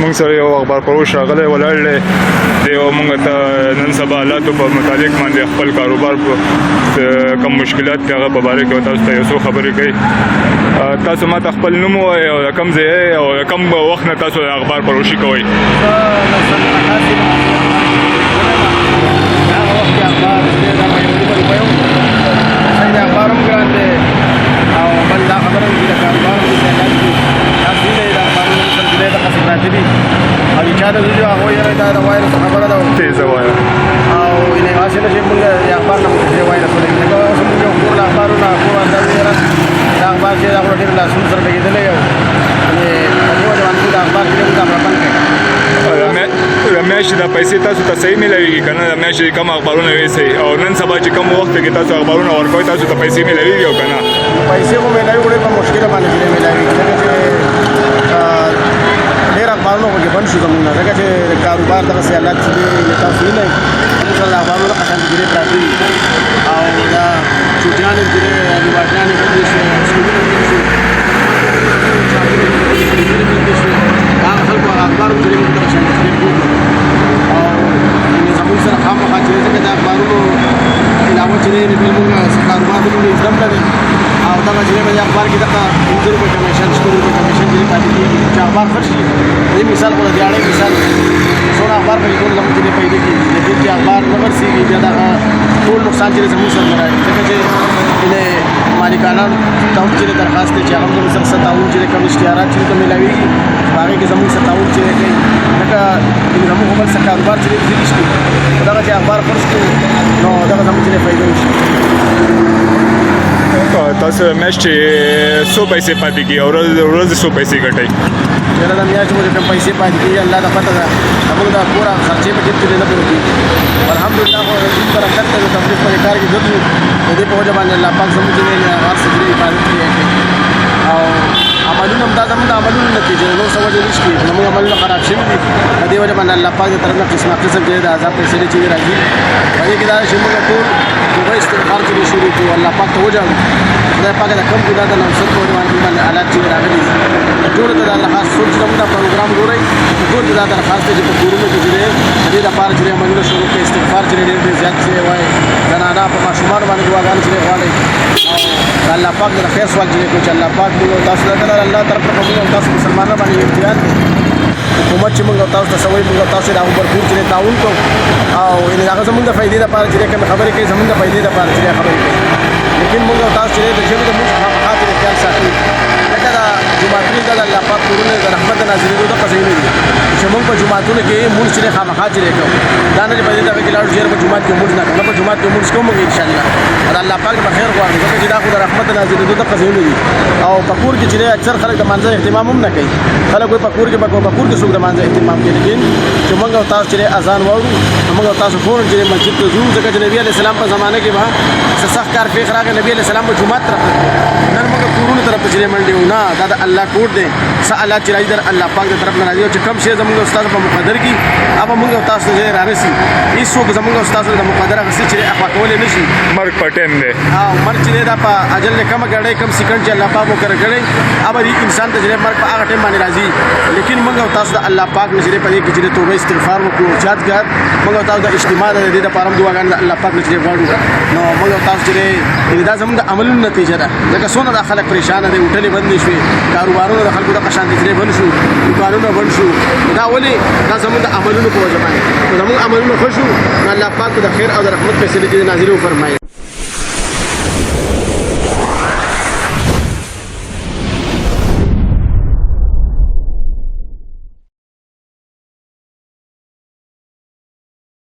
موږ سره یو اخبار فروش راغلی ولاړ دی دی موږ ته نن سبا حالاتو په متعلق باندې خپل کاروبار په کوم مشکلات دي هغه په باره کې تاسو ته یو څو خبرې کوي تاسو ما ته خپل نوم ووایئ او کوم ځای او کوم وخت نه تاسو اخبار فروشي کوئ اخبار هم ګران دی او بل دا خبره ده چې کاروبار هم دی تاسو نه دا قانون سره د قصد راځي دي او چې دا ویډیو هغه یې دا د وایرس خبره ده تیزه وایه او یې واسه نه چې موږ د اخبار نه موږ وایرس ولې نو موږ ټول اخبارونه کوو دا ویره دا اخبار چې دا ډېر لاسون سره لګیدلې یو یعنی په دې باندې دا اخبار کې دا پرپن کوي میاشتې د پیسې تاسو ته صحیح ملويږي که نه د میاشتې کم اخبارونه وي صحیح او نن سبا چې کم وخت کې تاسو اخبارونه ورکوئ تاسو ته پیسې ملويږي او که نه پیسې خو ملوي خو ډېر په مشکله باندې ملوي ځکه چې ډېر اخبارونه خو کې بند شو زموږ نه ځکه چې کاروبار دغسې حالات چې دي تاسو وینئ موږ سره اخبارونه قشان ډېرې پراته دي او دا چوټیانې چې دي ریواجانې بندې شوې سکولونه بندې شوې هغه خلکو اخبار چې موږ ته قشان ډېر کوو او زموږ سره خامخا چې ځکه د اخبارونو علاوه چې دی موږ کاروبار موږ زده کړی او دغه چې په اخبار کې دغه 5 روپۍ کمیشن 100 روپۍ کمیشن چې پاتې کېږي چې اخبار خرڅ شي دې مثال خو د دیاړۍ مثال څومره اخبار په ټول زموږ کې پیدا کېږي د دې اخبار نه ورسېږي بیا دغه ټول نقصان چې زموږ سره راځي ځکه چې مالکانه تعاون چې درخواست دی چې هغه زموږ سره تعاون چې کوم اشتهارات چې ملایويږي هغه کې زموږ سره تعاون چې کوي لکه زموږ هم څه کاروبار چې دې شي دغه چې اخبار خرڅ کړو نو دغه زموږ چې فائدہ وشي تاسو میاشتې څو پیسې پاتې کېږي او ورځ څو پیسې ګټئ یاره دا میاشت مو کوم پیسې پاتې کېږي الله ته پته ده موږ دا پورا خرچې په جیب کې نه پروتي الحمدلله خو دې برکت ته تبلیغ په کار کې ګټو دې په وجه باندې الله پاک زموږ دې نه هغه څه دې حفاظت کوي او عملونه هم دا زموږ د عملونو نتیجه نو څه وجه نشته زموږ عملونه خراب شوي دي دې وجه باندې الله پاک دې طرف نه قسم دې د عذاب پیسې چې راځي هغه کې دا چې موږ ټول دوه استغفار چې شروع کوو الله پاک ته وجه خدای پاک دا کوم ګناه ده نو څه په باندې حالات چې راغلي ټول ته الله خاص سوچ زموږ پروګرام ګورئ ټول دا درخواست دی چې په کورونو کې دې د پاره چې عملونه شروع کړي استغفار چې ډېر زیات شي وای زنانه په ماشومان باندې دعاګانې چې غواړي او الله پاک د خیر سوال چې کوي چې الله پاک موږ تاسو ته الله طرف ته موږ تاسو مسلمانانو باندې امتحان حکومت چې موږ تاسو ته سوي موږ تاسو د عمر پور چې تعاون کوو او ان هغه زموږ د فائدې لپاره چې کوم خبرې کوي زموږ د فائدې لپاره چې خبرې کوي لیکن موږ تاسو چې د ژوند د موږ خاطر خیال ساتي لکه دا جمعتونو د الله پاک کورونه د رحمت نازلېدو د قصې نه دي چې موږ په جمعتونو کې موږ چې خامخا چې کوو دا نه په دې ته کې لاړو چې په جمعت کې موږ نه کوو په جمعت کې موږ کوو ان شاء الله الله پاک به خیر غواړي چې دا خو د رحمت نازلېدو د قصې نه دي او په کور کې چې اکثر خلک د منځ اهتمام هم نه کوي خلک په کور کې په کور کې څوک د منځ اهتمام کوي لیکن چې موږ تاسو چې اذان وورو موږ تاسو فورن چې مسجد ته ځو ځکه چې نبی عليه السلام په زمانه کې به سخت کار پیښ راغی نبی عليه السلام په جمعت طرف نن موږ کورونو طرف ته منډي نه دا د الله کوټ دی سوالات چې راځي در الله پاک د طرف نه راځي چې کوم شی زموږ استاد په مقدر کې اوبه موږ تاسو ته راځي هیڅ زموږ استاد د مقدره غسي چې اخوا کولې نشي مرګ پټم دی او مرګ چې دا په اجل نه کم غړې کم سکند چې الله پاک وکړي غړې اوبه دې انسان ته چې مرګ په هغه ټیم باندې راځي لیکن موږ تاسو د الله پاک نشي په دې کې چې توبه استغفار وکړو چاتګار موږ تاسو د اجتماع د دې لپاره دعاګانې الله پاک نشي غواړو نو موږ تاسو چې دا زموږ د عملونو نتیجه ده ځکه څونه د خلک پریشان دي هوټلې بند شوي کاروبارونه د خلکو د قشان دي بند شو دکانونه بند شو دا ولې دا زموږ د عملونو په وجه باندې زموږ عملونه خوشو الله پاک د خیر او د رحمت په سره دې نازل او فرمایي